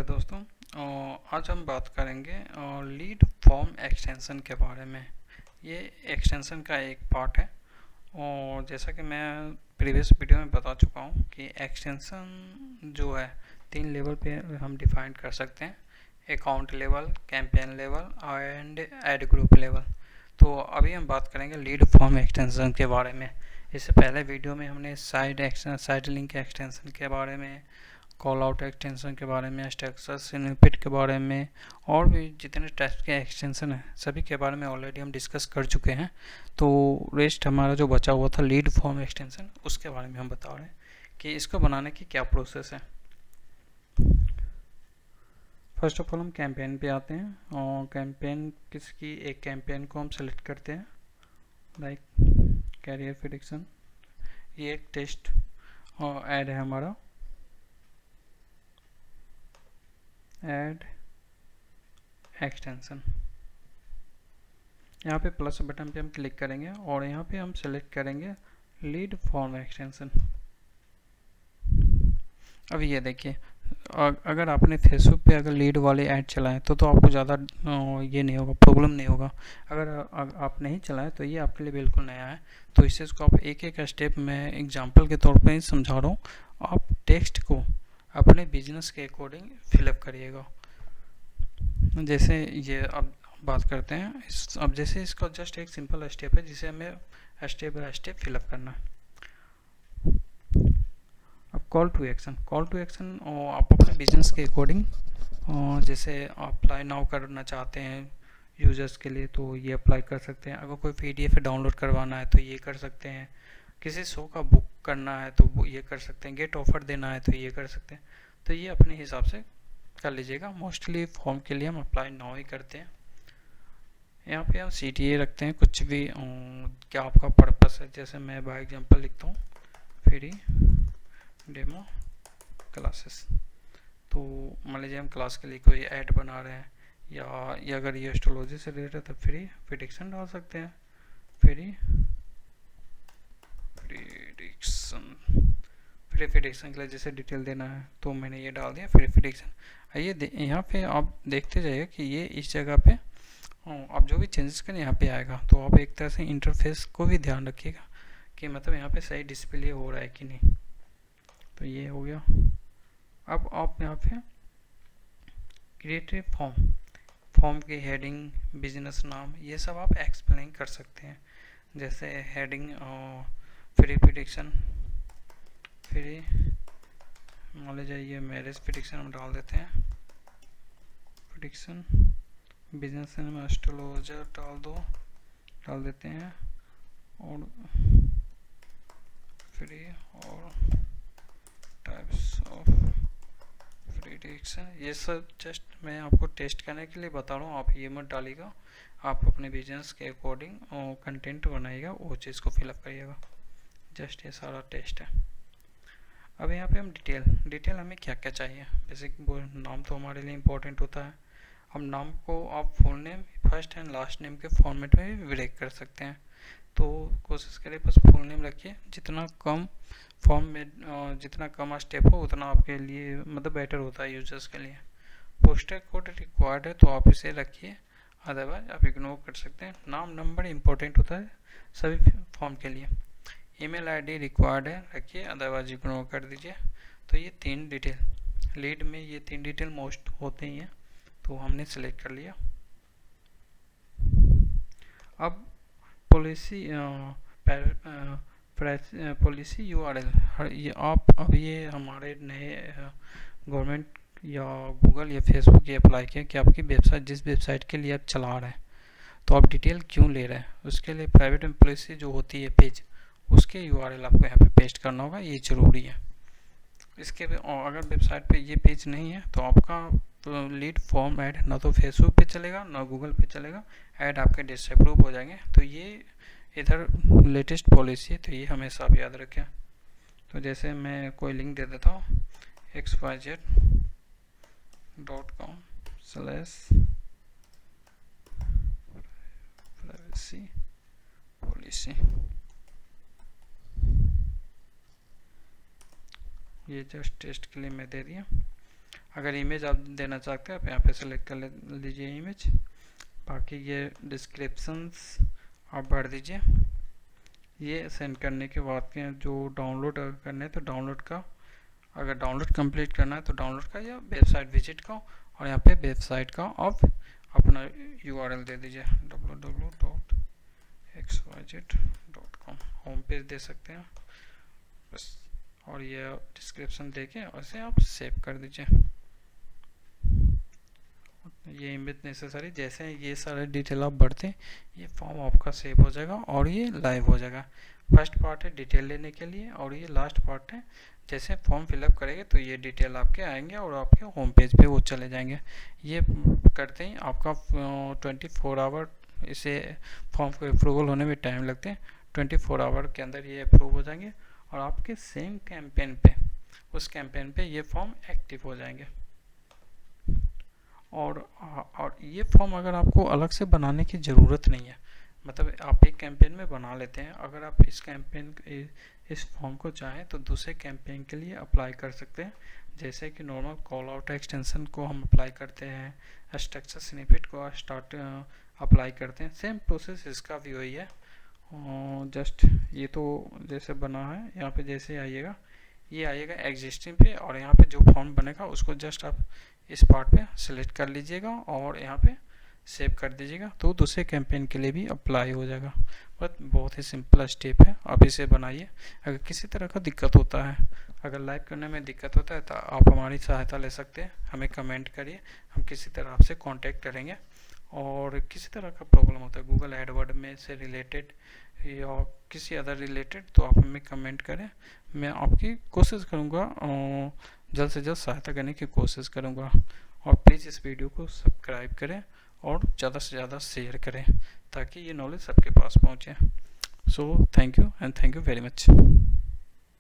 दोस्तों, आज हम बात करेंगे लीड फॉर्म एक्सटेंशन के बारे में। ये एक्सटेंशन का एक पार्ट है और जैसा कि मैं प्रीवियस वीडियो में बता चुका हूँ कि एक्सटेंशन जो है 3 लेवल पे हम डिफाइन कर सकते हैं: account level, campaign level and ad group level. तो अभी हम बात करेंगे लीड फॉर्म एक्सटेंशन के बारे में। इससे पहले वीडियो में हमने साइड लिंक एक्सटेंशन के बारे में, कॉल आउट एक्सटेंशन के बारे में, स्ट्रक्चर स्निपेट के बारे में और भी जितने टाइप के एक्सटेंशन हैं सभी के बारे में ऑलरेडी हम डिस्कस कर चुके हैं। तो रेस्ट हमारा जो बचा हुआ था लीड फॉर्म एक्सटेंशन, उसके बारे में हम बता रहे हैं कि इसको बनाने की क्या प्रोसेस है। फर्स्ट ऑफ ऑल हम कैंपेन पे आते हैं और कैंपेन किसकी एक कैंपेन को हम सेलेक्ट करते हैं, लाइक कैरियर प्रेडिक्शन। ये एक टेस्ट और ऐड है हमारा, ऐड एक्सटेंशन। यहाँ पे प्लस बटन पे हम क्लिक करेंगे और यहाँ पे हम सेलेक्ट करेंगे लीड फॉर्म एक्सटेंशन। अब ये देखिए, अगर आपने फेसबुक पे अगर लीड वाले ऐड चलाए तो आपको ज़्यादा ये नहीं होगा, प्रॉब्लम नहीं होगा। अगर आप नहीं चलाए तो ये आपके लिए बिल्कुल नया है। तो इस चीज़ को आप एक एक स्टेप में एग्जांपल के तौर पे ही समझा रहा हूँ। आप टेक्स्ट को अपने बिजनेस के अकॉर्डिंग फिलअप करिएगा। जैसे ये अब बात करते हैं अब जैसे इसका जस्ट एक सिंपल स्टेप है जिसे हमें स्टेप बाय स्टेप फिलअप करना है। अब कॉल टू एक्शन आप अपने बिजनेस के अकॉर्डिंग, जैसे अप्लाई नाउ करना चाहते हैं यूजर्स के लिए तो ये अप्लाई कर सकते हैं। अगर कोई PDF डाउनलोड करवाना है तो ये कर सकते हैं। किसी शो का बुक करना है तो वो ये कर सकते हैं। गेट ऑफर देना है तो ये कर सकते हैं। तो ये अपने हिसाब से कर लीजिएगा। मोस्टली फॉर्म के लिए हम अप्लाई नाउ ही करते हैं। यहाँ पे हम CTA रखते हैं, कुछ भी क्या आपका पर्पस है। जैसे मैं बाय एग्जांपल लिखता हूँ फ्री डेमो क्लासेस। तो मान लीजिए हम क्लास के लिए कोई ऐड बना रहे हैं या अगर ये एस्ट्रोलॉजी से रिलेटेड है तो फ्री प्रेडिक्शन डाल सकते हैं। फ्री प्रेडिक्शन के लिए जैसे डिटेल देना है तो मैंने ये डाल दिया फ्री प्रेडिक्शन। ये यहाँ पे आप देखते जाइए कि ये इस जगह पे आप जो भी चेंजेस करें यहाँ पे आएगा। तो आप एक तरह से इंटरफेस को भी ध्यान रखिएगा कि मतलब यहाँ पे सही डिस्प्ले हो रहा है कि नहीं। तो ये हो गया। अब आप यहाँ पे क्रिएटिव फॉर्म की हेडिंग, बिजनेस नाम, ये सब आप एक्सप्लेन कर सकते हैं। जैसे हेडिंग फ्री प्रेडिक्शन, फ्री मान लीजिए ये मैरिज प्रेडिक्शन हम डाल देते हैं। प्रेडिक्शन बिजनेस में एस्ट्रोलॉजर डाल देते हैं और फ्री और टाइप्स ऑफ प्रेडिक्शन। ये सब जस्ट मैं आपको टेस्ट करने के लिए बता रहा हूँ। आप ये मत डालिएगा, आप अपने बिजनेस के अकॉर्डिंग कंटेंट बनाइएगा, वो चीज़ को फिलअप करिएगा। जस्ट ये सारा टेस्ट है। अब यहाँ पे हम डिटेल हमें क्या क्या चाहिए। बेसिक नाम तो हमारे लिए इम्पोर्टेंट होता है। हम नाम को आप full name, first and last name के फॉर्मेट में भी ब्रेक कर सकते हैं। तो कोशिश करें बस फुल नेम रखिए। जितना कम फॉर्म में जितना कम स्टेप हो उतना आपके लिए मतलब बेटर होता है यूजर्स के लिए। पोस्टर कोड रिक्वायर्ड है तो आप इसे रखिए, अदरवाइज आप इग्नोर कर सकते हैं। नाम नंबर इम्पोर्टेंट होता है सभी फॉर्म के लिए। ईमेल आईडी रिक्वायर्ड है, रखिए, अदरवाइज इग्नोर कर दीजिए। तो ये 3 डिटेल लीड में, ये 3 डिटेल मोस्ट होते ही हैं, तो हमने सेलेक्ट कर लिया। अब पॉलिसी URL, ये आप अब ये हमारे नए गवर्नमेंट या गूगल या फेसबुक ये अप्लाई किया कि आपकी वेबसाइट, जिस वेबसाइट के लिए आप चला रहे हैं तो आप डिटेल क्यों ले रहे हैं, उसके लिए प्राइवेट पॉलिसी जो होती है पेज, उसके URL आपको यहाँ पे पेस्ट करना होगा। ये ज़रूरी है। इसके अगर वेबसाइट पे ये पेज नहीं है तो आपका लीड फॉर्म ऐड ना तो फेसबुक पे चलेगा ना गूगल पे चलेगा, ऐड आपके डिसअप्रूव हो जाएंगे। तो ये इधर लेटेस्ट पॉलिसी है, तो ये हमेशा आप याद रखें। तो जैसे मैं कोई लिंक दे देता हूँ xyz.com/privacy policy। ये जस्ट टेस्ट के लिए मैं दे दिया। अगर इमेज आप देना चाहते हैं आप यहाँ पे सेलेक्ट कर लीजिए इमेज। बाकी ये डिस्क्रिप्शंस आप भर दीजिए। ये सेंड करने के बाद के जो डाउनलोड अगर करने हैं तो डाउनलोड का, अगर डाउनलोड कंप्लीट करना है तो डाउनलोड का या वेबसाइट विजिट का, और यहाँ पे वेबसाइट का आप अपना URL दे दीजिए www.xyz.com, होम पेज दे सकते हैं बस। और ये डिस्क्रिप्शन देके ऐसे आप सेव कर दीजिए। ये इमेज नेसेसरी, जैसे ये सारे डिटेल आप भरते हैं ये फॉर्म आपका सेव हो जाएगा और ये लाइव हो जाएगा। फर्स्ट पार्ट है डिटेल लेने के लिए और ये लास्ट पार्ट है जैसे फॉर्म फिलअप करेंगे तो ये डिटेल आपके आएंगे और आपके होम पेज पे वो चले जाएंगे। ये करते ही आपका 24 आवर, इसे फॉर्म को अप्रूवल होने में टाइम लगते हैं, 24 आवर के अंदर ये अप्रूव हो जाएंगे और आपके सेम कैंपेन पे, उस कैंपेन पे ये फॉर्म एक्टिव हो जाएंगे। और ये फॉर्म अगर आपको अलग से बनाने की ज़रूरत नहीं है, मतलब आप एक कैंपेन में बना लेते हैं, अगर आप इस कैंपेन इस फॉर्म को चाहें तो दूसरे कैंपेन के लिए अप्लाई कर सकते हैं। जैसे कि नॉर्मल कॉल आउट एक्सटेंशन को हम अप्लाई करते हैं, स्ट्रक्चर स्निपेट को स्टार्ट अप्लाई करते हैं, सेम प्रोसेस इसका भी वही है। जस्ट ये तो जैसे बना है यहाँ पे जैसे आइएगा, ये आइएगा एग्जिस्टिंग पे और यहाँ पे जो फॉर्म बनेगा उसको जस्ट आप इस पार्ट पे सिलेक्ट कर लीजिएगा और यहाँ पे सेव कर दीजिएगा तो दूसरे कैंपेन के लिए भी अप्लाई हो जाएगा। बट बहुत ही सिंपल स्टेप है, आप इसे बनाइए। अगर किसी तरह का दिक्कत होता है, अगर लाइव करने में दिक्कत होता है तो आप हमारी सहायता ले सकते हैं, हमें कमेंट करिए, हम किसी तरह आपसे कांटेक्ट करेंगे। और किसी तरह का प्रॉब्लम होता है गूगल एडवर्ड में से रिलेटेड या किसी अदर रिलेटेड तो आप हमें कमेंट करें, मैं आपकी कोशिश करूँगा जल्द से जल्द सहायता करने की कोशिश करूँगा। और प्लीज़ इस वीडियो को सब्सक्राइब करें और ज़्यादा से ज़्यादा शेयर करें ताकि ये नॉलेज सबके पास पहुँचे। So thank you and thank you very much.